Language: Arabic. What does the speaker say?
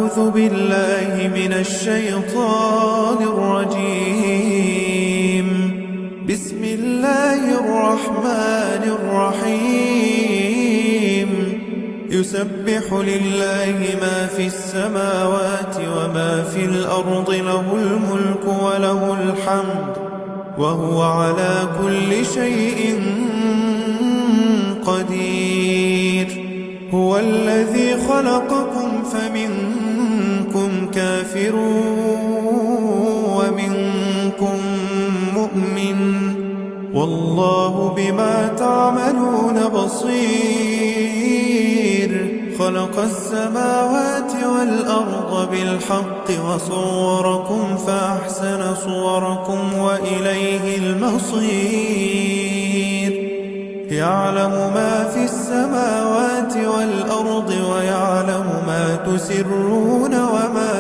أعوذ بالله من الشيطان الرجيم. بسم الله الرحمن الرحيم. يسبح لله ما في السماوات وما في الأرض، له الملك وله الحمد وهو على كل شيء قدير. هو الذي خلقكم فمنكم كافر ومنكم مؤمن، والله بما تعملون بصير. خلق السماوات والأرض بالحق وصوركم فأحسن صوركم وإليه المصير. يعلم ما في السماوات والأرض ويعلم ما تسرون وما